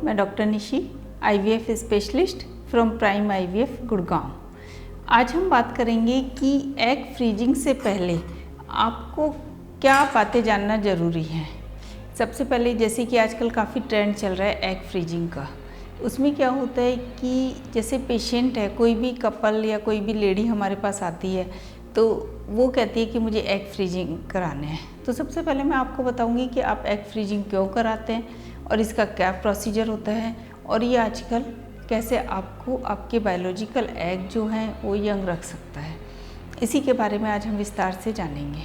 मैं doctor Nishi IVF specialist from prime IVF Gurgaon. आज हम बात करेंगे कि एग फ्रीजिंग से पहले आपको क्या बातें जानना ज़रूरी है। सबसे पहले जैसे कि आजकल काफ़ी ट्रेंड चल रहा है एग फ्रीजिंग का, उसमें क्या होता है कि जैसे पेशेंट है, कोई भी कपल या कोई भी लेडी हमारे पास आती है तो वो कहती है कि मुझे एग फ्रीजिंग कराना है। तो सबसे पहले मैं आपको बताऊंगी कि आप एग फ्रीजिंग क्यों कराते हैं और इसका क्या प्रोसीजर होता है और ये आजकल कैसे आपको आपके बायोलॉजिकल एग जो हैं वो यंग रख सकता है। इसी के बारे में आज हम विस्तार से जानेंगे।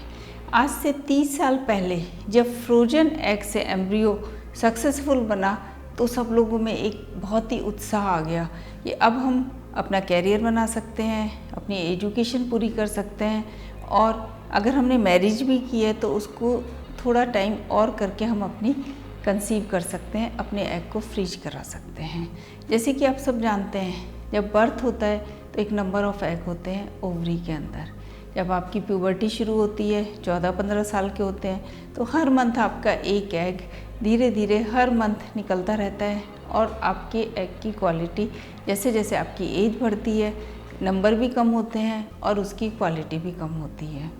आज से 30 साल पहले जब फ्रोजन एग से एम्ब्रियो सक्सेसफुल बना तो सब लोगों में एक बहुत ही उत्साह आ गया कि अब हम अपना कैरियर बना सकते हैं, अपनी एजुकेशन पूरी कर सकते हैं और अगर हमने मैरिज भी की है तो उसको थोड़ा टाइम और करके हम अपनी कंसीव कर सकते हैं, अपने एग को फ्रीज करा सकते हैं। जैसे कि आप सब जानते हैं जब बर्थ होता है तो एक नंबर ऑफ़ एग होते हैं ओवरी के अंदर। जब आपकी प्यूबर्टी शुरू होती है 14-15 साल के होते हैं तो हर मंथ आपका एक एग धीरे धीरे हर मंथ निकलता रहता है और आपके एग की क्वालिटी जैसे जैसे आपकी एज बढ़ती है नंबर भी कम होते हैं और उसकी क्वालिटी भी कम होती है।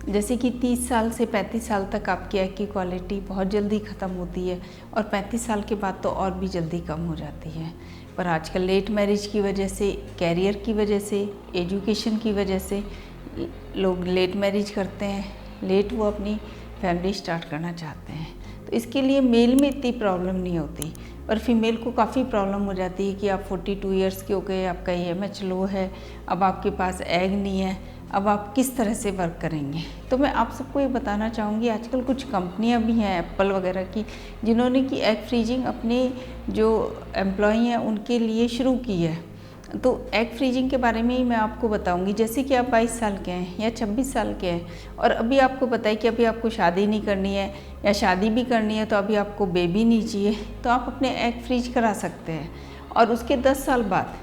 जैसे कि 30 साल से 35 साल तक आपकी एग की क्वालिटी बहुत जल्दी ख़त्म होती है और 35 साल के बाद तो और भी जल्दी कम हो जाती है। पर आजकल लेट मैरिज की वजह से, कैरियर की वजह से, एजुकेशन की वजह से लोग लेट मैरिज करते हैं, लेट वो अपनी फैमिली स्टार्ट करना चाहते हैं। तो इसके लिए मेल में इतनी प्रॉब्लम नहीं होती पर फीमेल को काफ़ी प्रॉब्लम हो जाती है कि आप 42 इयर्स के हो गए, आपका AMH लो है, अब आपके पास एग नहीं है, अब आप किस तरह से वर्क करेंगे। तो मैं आप सबको ये बताना चाहूँगी आजकल कुछ कंपनियां भी हैं एप्पल वगैरह की जिन्होंने कि एग फ्रीजिंग अपने जो एम्प्लॉई हैं उनके लिए शुरू की है। तो एग फ्रीजिंग के बारे में ही मैं आपको बताऊंगी। जैसे कि आप 22 साल के हैं या 26 साल के हैं और अभी आपको पता है कि अभी आपको शादी नहीं करनी है या शादी भी करनी है तो अभी आपको बेबी नहीं चाहिए तो आप अपने एग फ्रीज करा सकते हैं और उसके 10 साल बाद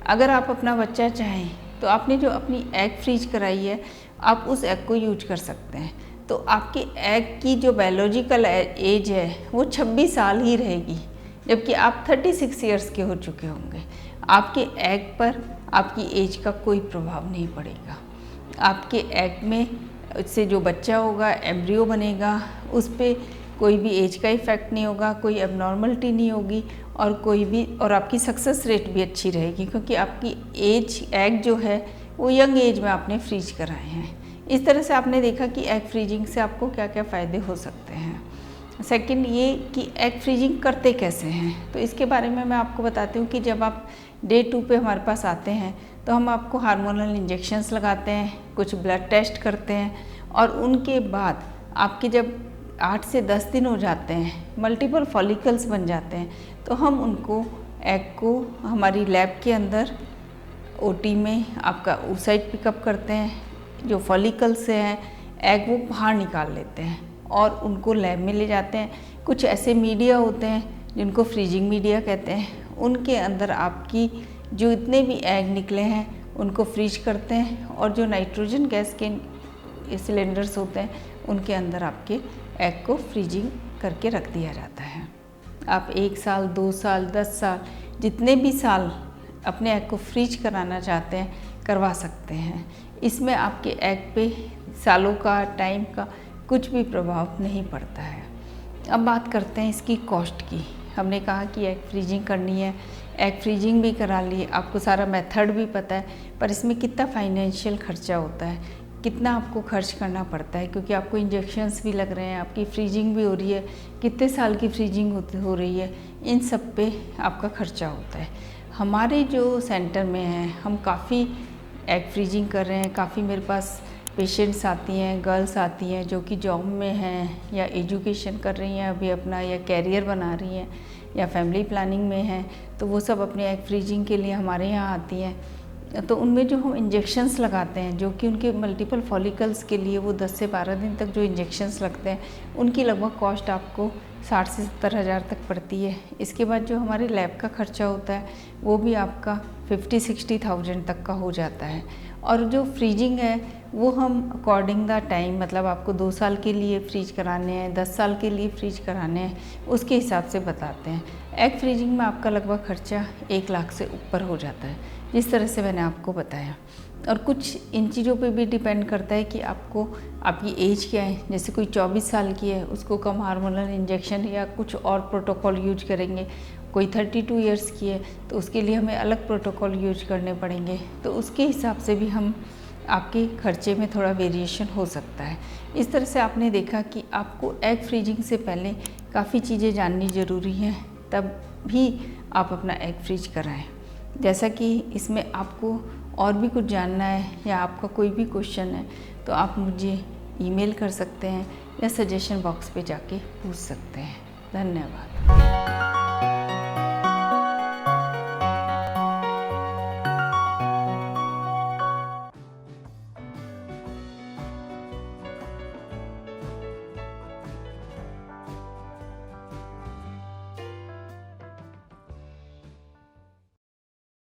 अगर आप अपना बच्चा चाहें तो आपने जो अपनी एग फ्रीज कराई है आप उस एग को यूज कर सकते हैं। तो आपके एग की जो बायोलॉजिकल एज है वो 26 साल ही रहेगी जबकि आप 36 ईयर्स के हो चुके होंगे। आपके एग पर आपकी एज का कोई प्रभाव नहीं पड़ेगा। आपके एग में से जो बच्चा होगा, एम्ब्रियो बनेगा, उस पर कोई भी एज का इफ़ेक्ट नहीं होगा, कोई एबनॉर्मलिटी नहीं होगी और आपकी सक्सेस रेट भी अच्छी रहेगी क्योंकि आपकी एग जो है वो यंग एज में आपने फ्रीज कराए हैं। इस तरह से आपने देखा कि एग फ्रीजिंग से आपको क्या क्या फ़ायदे हो सकते हैं। सेकंड ये कि एग फ्रीजिंग करते कैसे हैं, तो इसके बारे में मैं आपको बताती हूँ कि जब आप डे 2 पे हमारे पास आते हैं तो हम आपको हार्मोनल इंजेक्शंस लगाते हैं, कुछ ब्लड टेस्ट करते हैं और उनके बाद आपके जब 8 से 10 दिन हो जाते हैं, मल्टीपल फॉलिकल्स बन जाते हैं तो हम उनको एग को हमारी लैब के अंदर OT में आपका oocyte पिकअप करते हैं। जो फॉलिकल्स से हैं एग वो बाहर निकाल लेते हैं और उनको लैब में ले जाते हैं। कुछ ऐसे मीडिया होते हैं जिनको फ्रीजिंग मीडिया कहते हैं, उनके अंदर आपकी जो इतने भी एग निकले हैं उनको फ्रीज करते हैं और जो नाइट्रोजन गैस के सिलेंडर्स होते हैं उनके अंदर आपके एग को फ्रीजिंग करके रख दिया जाता है। आप 1 साल, 2 साल, 10 साल, जितने भी साल अपने एग को फ्रीज कराना चाहते हैं करवा सकते हैं। इसमें आपके एग पे सालों का, टाइम का कुछ भी प्रभाव नहीं पड़ता है। अब बात करते हैं इसकी कॉस्ट की। हमने कहा कि एग फ्रीजिंग करनी है, एग फ्रीजिंग भी करा ली, आपको सारा मेथड भी पता है, पर इसमें कितना फाइनेंशियल खर्चा होता है, कितना आपको खर्च करना पड़ता है क्योंकि आपको इंजेक्शंस भी लग रहे हैं, आपकी फ्रीजिंग भी हो रही है, कितने साल की फ्रीजिंग हो रही है, इन सब पे आपका खर्चा होता है। हमारे जो सेंटर में हैं हम काफ़ी एग फ्रीजिंग कर रहे हैं। काफ़ी मेरे पास पेशेंट्स आती हैं, गर्ल्स आती हैं जो कि जॉब में हैं या एजुकेशन कर रही हैं अभी अपना, या कैरियर बना रही हैं या फैमिली प्लानिंग में हैं, तो वो सब अपने एग फ्रीजिंग के लिए हमारे यहाँ आती हैं। तो उनमें जो हम इंजेक्शंस लगाते हैं जो कि उनके मल्टीपल फॉलिकल्स के लिए वो 10 से 12 दिन तक जो इंजेक्शंस लगते हैं उनकी लगभग कॉस्ट आपको 60 से 70 हज़ार तक पड़ती है। इसके बाद जो हमारे लैब का खर्चा होता है वो भी आपका 50-60,000 तक का हो जाता है। और जो फ्रीजिंग है वो हम अकॉर्डिंग द टाइम, मतलब आपको 2 साल के लिए फ्रीज कराने हैं, 10 साल के लिए फ्रीज कराने हैं, उसके हिसाब से बताते हैं। एग फ्रीजिंग में आपका लगभग खर्चा 1 लाख से ऊपर हो जाता है, जिस तरह से मैंने आपको बताया। और कुछ इन चीज़ों पे भी डिपेंड करता है कि आपको आपकी एज क्या है। जैसे कोई 24 साल की है, उसको कम हार्मोनल इंजेक्शन या कुछ और प्रोटोकॉल यूज करेंगे। कोई 32 इयर्स की है तो उसके लिए हमें अलग प्रोटोकॉल यूज करने पड़ेंगे। तो उसके हिसाब से भी हम आपके खर्चे में थोड़ा वेरिएशन हो सकता है। इस तरह से आपने देखा कि आपको एग फ्रीजिंग से पहले काफ़ी चीज़ें जाननी ज़रूरी हैं, तब भी आप अपना एग फ्रीज कराएं। जैसा कि इसमें आपको और भी कुछ जानना है या आपका कोई भी क्वेश्चन है तो आप मुझे ईमेल कर सकते हैं या सजेशन बॉक्स पे जाके पूछ सकते हैं। धन्यवाद।